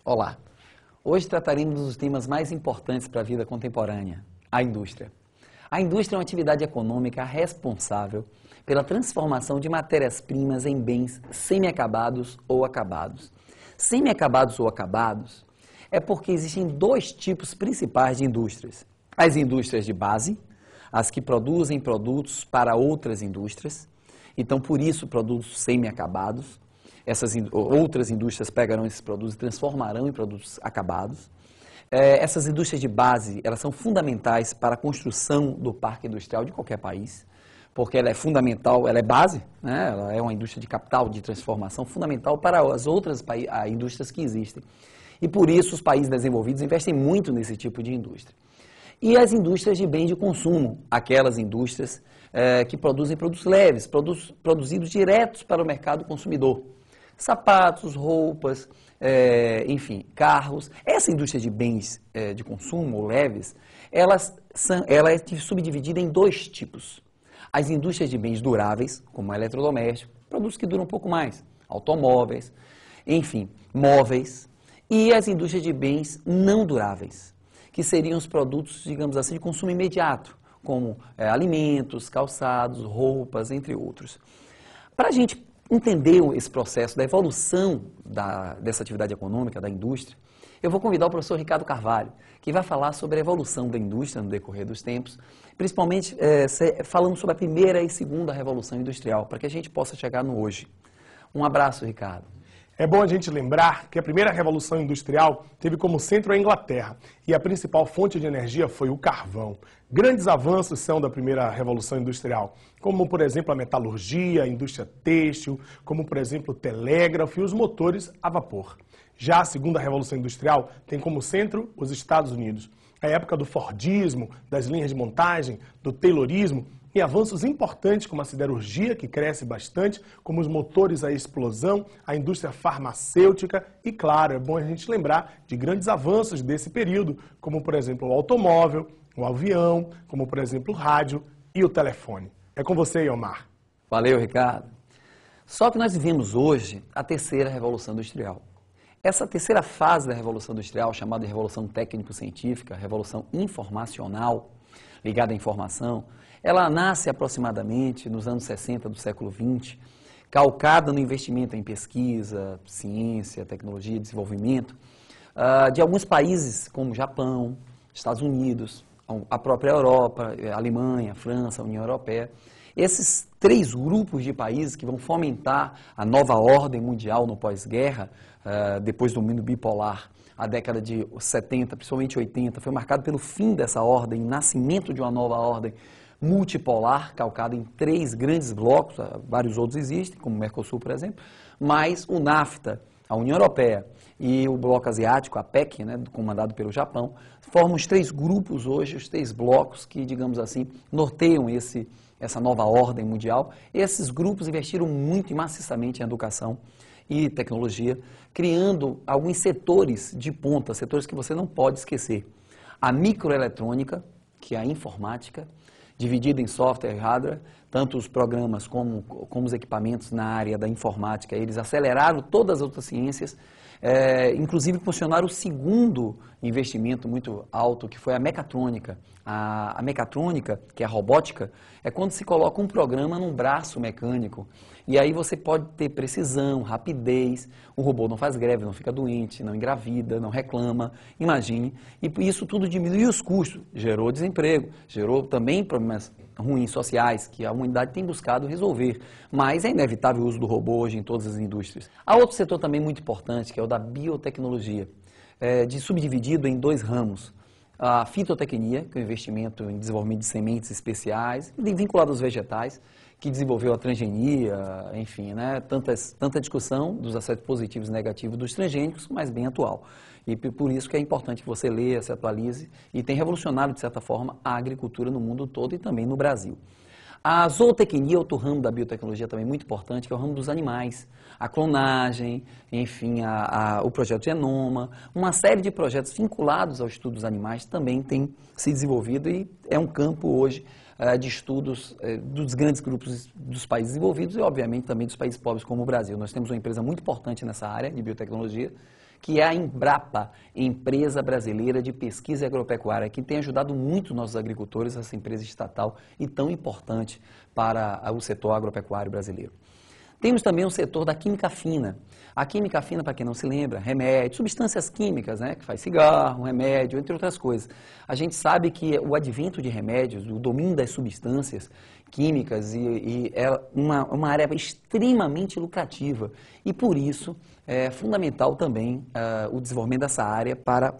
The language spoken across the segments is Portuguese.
Olá! Hoje trataremos dos temas mais importantes para a vida contemporânea, a indústria. A indústria é uma atividade econômica responsável pela transformação de matérias-primas em bens semi-acabados ou acabados. Semi-acabados ou acabados é porque existem dois tipos principais de indústrias. As indústrias de base, as que produzem produtos para outras indústrias, então por isso produtos semi-acabados. Essas outras indústrias pegarão esses produtos e transformarão em produtos acabados. Essas indústrias de base, elas são fundamentais para a construção do parque industrial de qualquer país, porque ela é fundamental, ela é base, né? Ela é uma indústria de capital, de transformação, fundamental para as outras indústrias que existem. E por isso os países desenvolvidos investem muito nesse tipo de indústria. E as indústrias de bens de consumo, aquelas indústrias que produzem produtos leves, produzidos diretos para o mercado consumidor. Sapatos, roupas, enfim, carros. Essa indústria de bens de consumo leves, ela é subdividida em dois tipos. As indústrias de bens duráveis, como eletrodomésticos, produtos que duram um pouco mais, automóveis, enfim, móveis. E as indústrias de bens não duráveis, que seriam os produtos, digamos assim, de consumo imediato, como alimentos, calçados, roupas, entre outros. Para a gente entender esse processo da evolução dessa atividade econômica, da indústria, eu vou convidar o professor Ricardo Carvalho, que vai falar sobre a evolução da indústria no decorrer dos tempos, principalmente falando sobre a primeira e segunda revolução industrial, para que a gente possa chegar no hoje. Um abraço, Ricardo. É bom a gente lembrar que a primeira revolução industrial teve como centro a Inglaterra e a principal fonte de energia foi o carvão. Grandes avanços são da primeira revolução industrial, como por exemplo a metalurgia, a indústria têxtil, como por exemplo o telégrafo e os motores a vapor. Já a segunda revolução industrial tem como centro os Estados Unidos. A época do Fordismo, das linhas de montagem, do Taylorismo, e avanços importantes como a siderurgia, que cresce bastante, como os motores a explosão, a indústria farmacêutica e, claro, é bom a gente lembrar de grandes avanços desse período, como, por exemplo, o automóvel, o avião, como, por exemplo, o rádio e o telefone. É com você, Iomar. Valeu, Ricardo. Só que nós vivemos hoje a terceira revolução industrial. Essa terceira fase da revolução industrial, chamada de revolução técnico-científica, revolução informacional, ligada à informação, ela nasce aproximadamente nos anos 60 do século XX, calcada no investimento em pesquisa, ciência, tecnologia, desenvolvimento, de alguns países como Japão, Estados Unidos, a própria Europa, Alemanha, França, União Europeia. Esses três grupos de países que vão fomentar a nova ordem mundial no pós-guerra, depois do mundo bipolar, a década de 70, principalmente 80, foi marcado pelo fim dessa ordem, nascimento de uma nova ordem multipolar, calcada em três grandes blocos, vários outros existem, como o Mercosul, por exemplo, mas o NAFTA, a União Europeia e o bloco asiático, a PEC, né, comandado pelo Japão, formam os três grupos hoje, os três blocos que, digamos assim, norteiam essa nova ordem mundial. Esses grupos investiram muito e maciçamente em educação e tecnologia, criando alguns setores de ponta, setores que você não pode esquecer. A microeletrônica, que é a informática, dividida em software e hardware, tanto os programas como os equipamentos na área da informática, eles aceleraram todas as outras ciências, inclusive funcionaram o segundo investimento muito alto, que foi a mecatrônica. A mecatrônica, que é a robótica, é quando se coloca um programa num braço mecânico, e aí você pode ter precisão, rapidez, o robô não faz greve, não fica doente, não engravida, não reclama, imagine, e isso tudo diminuiu os custos, gerou desemprego, gerou também problemas ruins sociais que a humanidade tem buscado resolver, mas é inevitável o uso do robô hoje em todas as indústrias. Há outro setor também muito importante, que é o da biotecnologia, subdividido em dois ramos. A fitotecnia, que é o investimento em desenvolvimento de sementes especiais, vinculado aos vegetais, que desenvolveu a transgenia, enfim, né, tanta discussão dos aspectos positivos e negativos dos transgênicos, mas bem atual. E por isso que é importante que você leia, se atualize, e tem revolucionado, de certa forma, a agricultura no mundo todo e também no Brasil. A zootecnia, outro ramo da biotecnologia também muito importante, que é o ramo dos animais. A clonagem, enfim, o projeto Genoma, uma série de projetos vinculados ao estudo dos animais também tem se desenvolvido e é um campo hoje de estudos dos grandes grupos dos países desenvolvidos e, obviamente, também dos países pobres como o Brasil. Nós temos uma empresa muito importante nessa área de biotecnologia, que é a Embrapa, Empresa Brasileira de Pesquisa Agropecuária, que tem ajudado muito nossos agricultores, essa empresa estatal e tão importante para o setor agropecuário brasileiro. Temos também o setor da química fina. A química fina, para quem não se lembra, remédio, substâncias químicas, né, que faz cigarro, remédio, entre outras coisas. A gente sabe que o advento de remédios, o domínio das substâncias químicas é uma área extremamente lucrativa e, por isso, é fundamental também o desenvolvimento dessa área para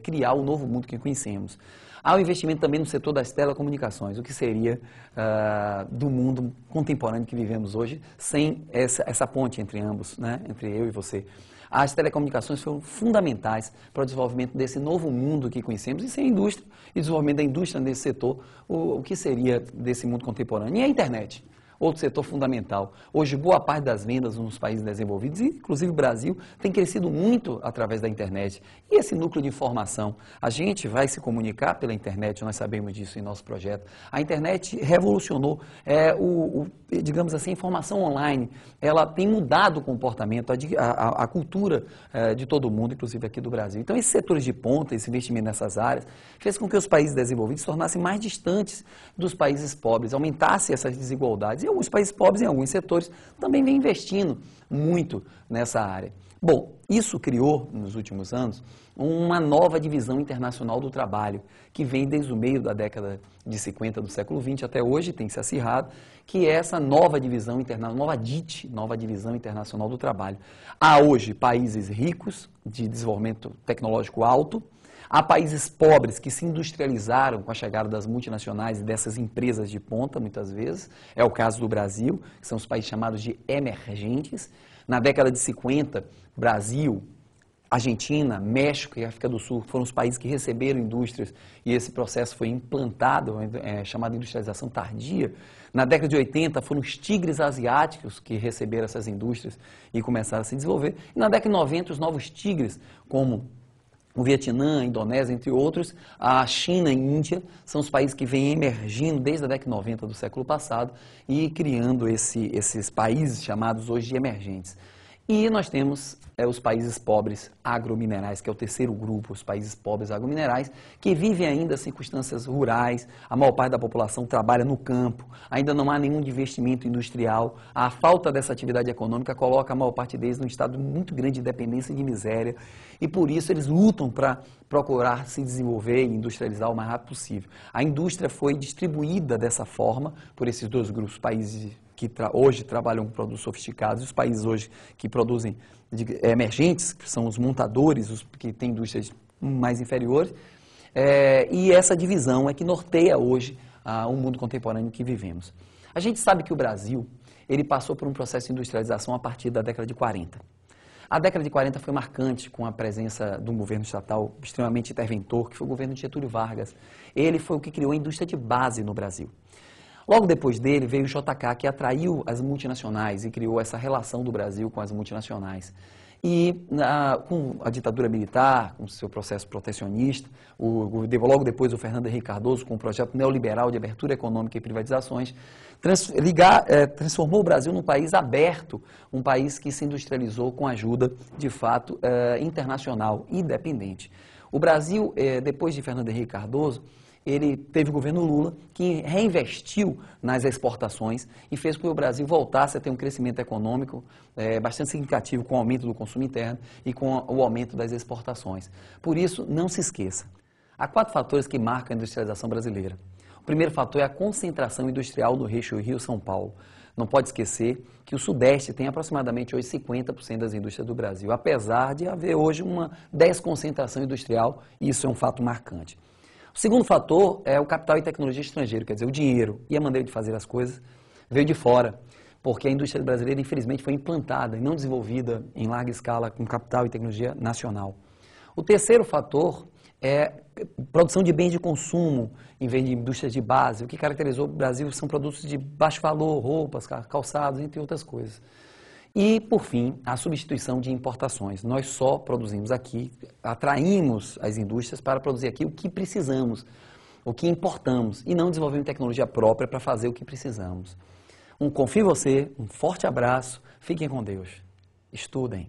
criar o novo mundo que conhecemos. Há o investimento também no setor das telecomunicações, o que seria do mundo contemporâneo que vivemos hoje, sem essa ponte entre ambos, né? Entre eu e você. As telecomunicações foram fundamentais para o desenvolvimento desse novo mundo que conhecemos, e sem a indústria e desenvolvimento da indústria nesse setor, o que seria desse mundo contemporâneo? E a internet? Outro setor fundamental. Hoje, boa parte das vendas nos países desenvolvidos, inclusive o Brasil, tem crescido muito através da internet. E esse núcleo de informação? A gente vai se comunicar pela internet, nós sabemos disso em nosso projeto. A internet revolucionou, digamos assim, a informação online. Ela tem mudado o comportamento, a cultura de todo mundo, inclusive aqui do Brasil. Então, esses setores de ponta, esse investimento nessas áreas, fez com que os países desenvolvidos se tornassem mais distantes dos países pobres, aumentasse essas desigualdades. E alguns países pobres, em alguns setores, também vêm investindo muito nessa área. Bom, isso criou, nos últimos anos, uma nova divisão internacional do trabalho, que vem desde o meio da década de 50 do século XX até hoje, tem se acirrado, que é essa nova divisão internacional, nova divisão internacional do trabalho. Há hoje países ricos, de desenvolvimento tecnológico alto, há países pobres que se industrializaram com a chegada das multinacionais e dessas empresas de ponta, muitas vezes. É o caso do Brasil, que são os países chamados de emergentes. Na década de 50, Brasil, Argentina, México e África do Sul foram os países que receberam indústrias e esse processo foi implantado, chamado industrialização tardia. Na década de 80, foram os tigres asiáticos que receberam essas indústrias e começaram a se desenvolver. E na década de 90, os novos tigres, como o Vietnã, a Indonésia, entre outros, a China e a Índia, são os países que vêm emergindo desde a década de 90 do século passado e criando esses países chamados hoje de emergentes. E nós temos os países pobres agrominerais, que é o terceiro grupo, os países pobres agrominerais, que vivem ainda em circunstâncias rurais, a maior parte da população trabalha no campo, ainda não há nenhum investimento industrial, a falta dessa atividade econômica coloca a maior parte deles num estado muito grande de dependência e de miséria, e por isso eles lutam para procurar se desenvolver e industrializar o mais rápido possível. A indústria foi distribuída dessa forma por esses dois grupos, países que hoje trabalham com produtos sofisticados, e os países hoje que produzem emergentes, que são os montadores, os que têm indústrias mais inferiores, e essa divisão é que norteia hoje o mundo contemporâneo que vivemos. A gente sabe que o Brasil ele passou por um processo de industrialização a partir da década de 40. A década de 40 foi marcante com a presença de um governo estatal extremamente interventor, que foi o governo de Getúlio Vargas. Ele foi o que criou a indústria de base no Brasil. Logo depois dele veio o JK, que atraiu as multinacionais e criou essa relação do Brasil com as multinacionais. E com a ditadura militar, com o seu processo protecionista, logo depois o Fernando Henrique Cardoso, com o projeto neoliberal de abertura econômica e privatizações, transformou o Brasil num país aberto, um país que se industrializou com ajuda, de fato, internacional, independente. O Brasil, depois de Fernando Henrique Cardoso, ele teve o governo Lula, que reinvestiu nas exportações e fez com que o Brasil voltasse a ter um crescimento econômico bastante significativo com o aumento do consumo interno e com o aumento das exportações. Por isso, não se esqueça, há 4 fatores que marcam a industrialização brasileira. O primeiro fator é a concentração industrial no eixo Rio-São Paulo. Não pode esquecer que o Sudeste tem aproximadamente hoje 50% das indústrias do Brasil, apesar de haver hoje uma desconcentração industrial, e isso é um fato marcante. O segundo fator é o capital e tecnologia estrangeiro, quer dizer, o dinheiro e a maneira de fazer as coisas veio de fora, porque a indústria brasileira, infelizmente, foi implantada e não desenvolvida em larga escala com capital e tecnologia nacional. O terceiro fator é produção de bens de consumo em vez de indústrias de base. O que caracterizou o Brasil são produtos de baixo valor, roupas, calçados, entre outras coisas. E, por fim, a substituição de importações. Nós só produzimos aqui, atraímos as indústrias para produzir aqui o que precisamos, o que importamos, e não desenvolvemos tecnologia própria para fazer o que precisamos. Confio em você, um forte abraço, fiquem com Deus, estudem.